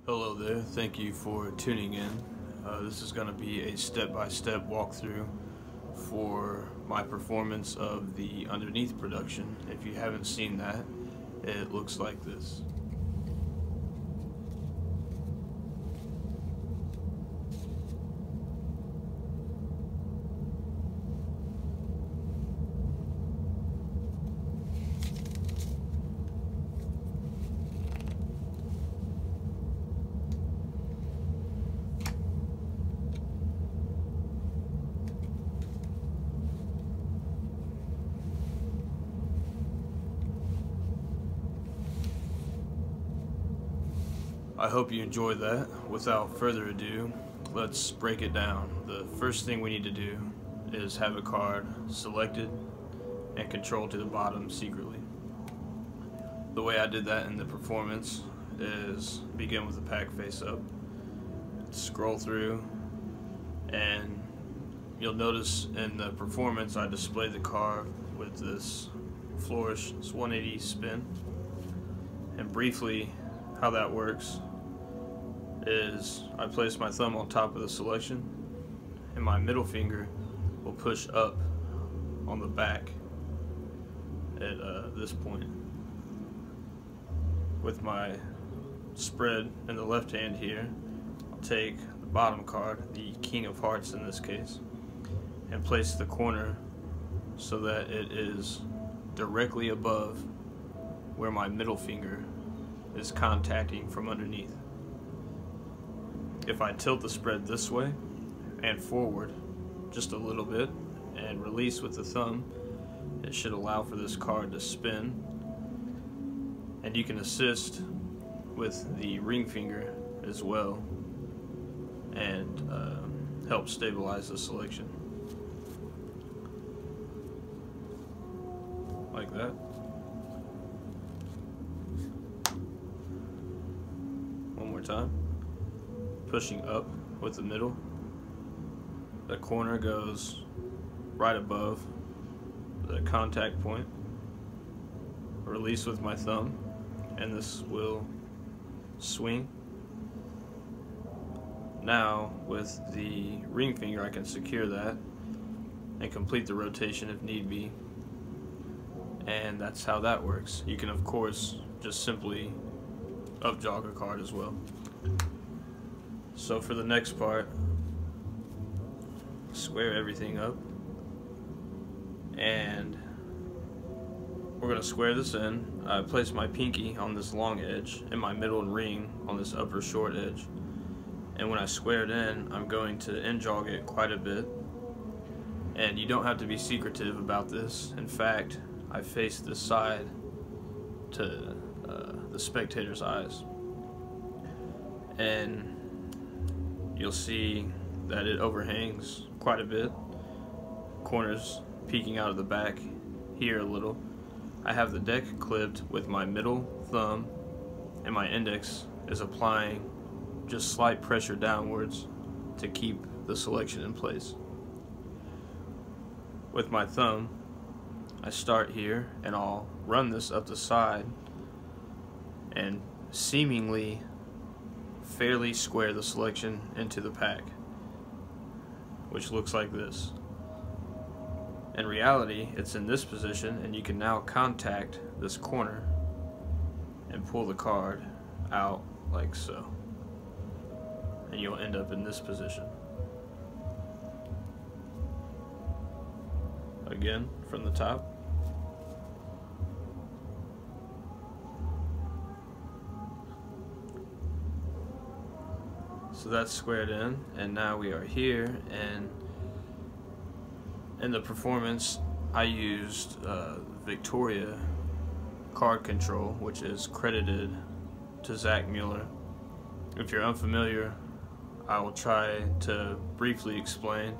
Hello there, thank you for tuning in. This is going to be a step-by-step walkthrough for my performance of the Underneath production. If you haven't seen that, it looks like this. I hope you enjoyed that. Without further ado, let's break it down. The first thing we need to do is have a card selected and controlled to the bottom secretly. The way I did that in the performance is begin with the pack face up, scroll through, and you'll notice in the performance I displayed the card with this flourish, this 180 spin. And briefly, how that works is I place my thumb on top of the selection and my middle finger will push up on the back at this point. With my spread in the left hand here, I'll take the bottom card, the King of Hearts in this case, and place the corner so that it is directly above where my middle finger is contacting from underneath. If I tilt the spread this way and forward just a little bit and release with the thumb, it should allow for this card to spin. And you can assist with the ring finger as well and help stabilize the selection. Like that. One more time. Pushing up with the middle. The corner goes right above the contact point. Release with my thumb, and this will swing. Now, with the ring finger, I can secure that and complete the rotation if need be. And that's how that works. You can, of course, just simply up jog a card as well. So for the next part, square everything up, and we're going to square this in. I place my pinky on this long edge and my middle ring on this upper short edge, and when I square it in, I'm going to end jog it quite a bit. And you don't have to be secretive about this. In fact, I face this side to the spectator's eyes, and you'll see that it overhangs quite a bit. Corners peeking out of the back here a little. I have the deck clipped with my middle thumb, and my index is applying just slight pressure downwards to keep the selection in place. With my thumb, I start here and I'll run this up the side and seemingly fairly square the selection into the pack, which looks like this. In reality, it's in this position, and you can now contact this corner and pull the card out like so, and you'll end up in this position. Again, from the top. So that's squared in, and now we are here. And in the performance, I used Victoria card control, which is credited to Zach Mueller. If you're unfamiliar, I will try to briefly explain,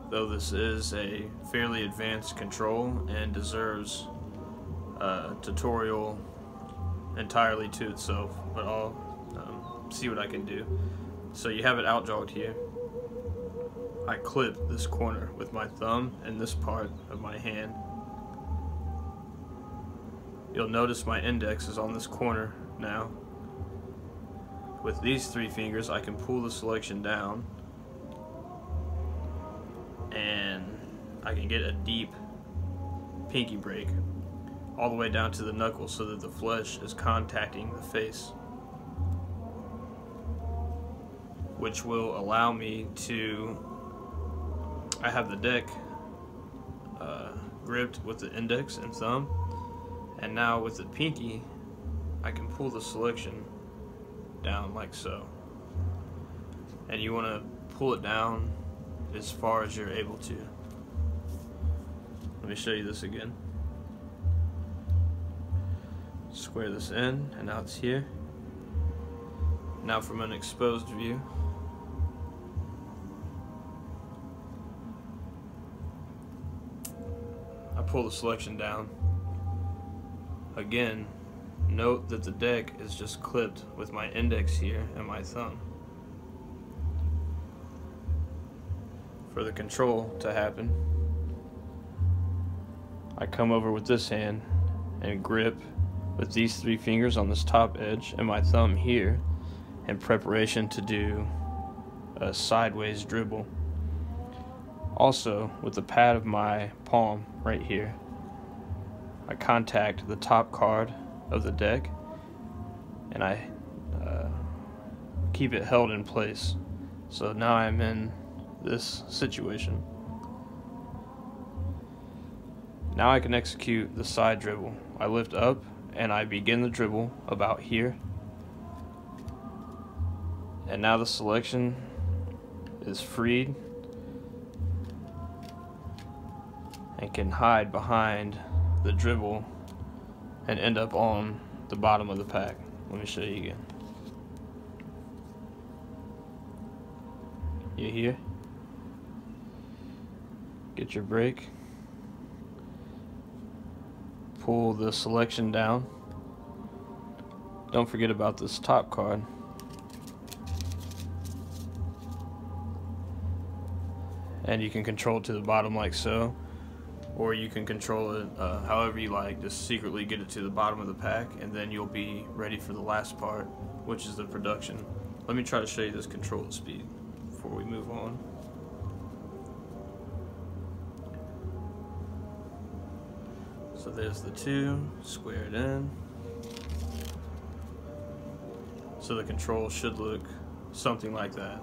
though this is a fairly advanced control and deserves a tutorial entirely to itself, but I'll see what I can do. So you have it out jogged here. I clip this corner with my thumb and this part of my hand. You'll notice my index is on this corner now. with these 3 fingers, I can pull the selection down and I can get a deep pinky break all the way down to the knuckles so that the flesh is contacting the face, which will allow me to, I have the deck gripped with the index and thumb, and now with the pinky I can pull the selection down like so. And you want to pull it down as far as you're able to. Let me show you this again. Square this in, and now it's here. Now from an exposed view, I pull the selection down. Again, note that the deck is just clipped with my index here and my thumb. For the control to happen, I come over with this hand and grip with these 3 fingers on this top edge and my thumb here in preparation to do a sideways dribble. Also, with the pad of my palm right here, I contact the top card of the deck and I keep it held in place. So now I'm in this situation. Now I can execute the side dribble. I lift up and I begin the dribble about here. And now the selection is freed and can hide behind the dribble and end up on the bottom of the pack. Let me show you again. You hear? Get your break. Pull the selection down. Don't forget about this top card. And you can control it to the bottom like so, or you can control it however you like. Just secretly get it to the bottom of the pack, and then you'll be ready for the last part, which is the production. Let me try to show you this control at speed before we move on. So there's the 2, squared in. So the control should look something like that.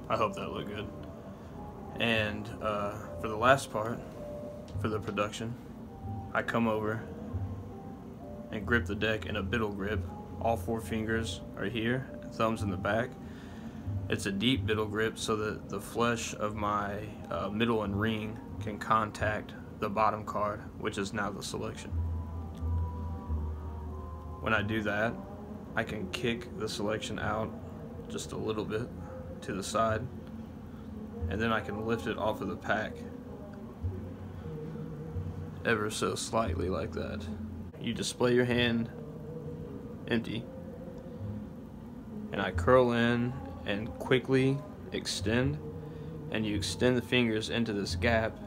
I hope that looked good. And for the last part, for the production, I come over and grip the deck in a Bittle Grip. All 4 fingers are here, thumbs in the back. It's a deep Bittle Grip so that the flesh of my middle and ring can contact the bottom card, which is now the selection. When I do that, I can kick the selection out just a little bit to the side, and then I can lift it off of the pack ever so slightly like that. You display your hand empty, and I curl in and quickly extend, and you extend the fingers into this gap,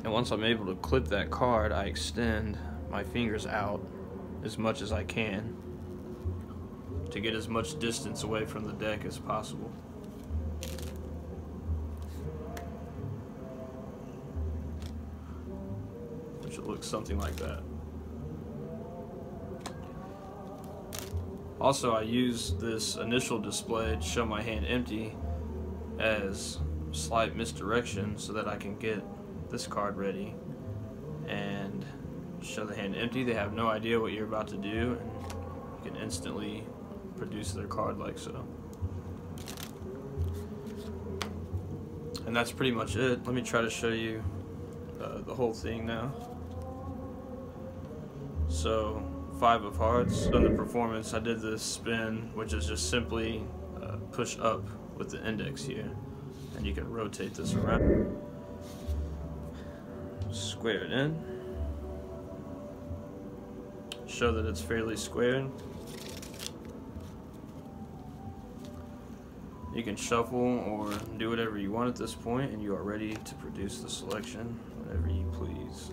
and once I'm able to clip that card, I extend my fingers out as much as I can to get as much distance away from the deck as possible. Which will look something like that. Also, I use this initial display to show my hand empty as slight misdirection so that I can get this card ready and show the hand empty. They have no idea what you're about to do, and you can instantly produce their card like so. And that's pretty much it. Let me try to show you the whole thing now. So 5 of hearts. On the performance, I did this spin, which is just simply push up with the index here, and you can rotate this around. Square it in. Show that it's fairly squared. You can shuffle or do whatever you want at this point, and you are ready to produce the selection whenever you please.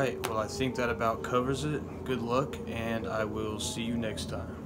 Alright, well I think that about covers it. Good luck, and I will see you next time.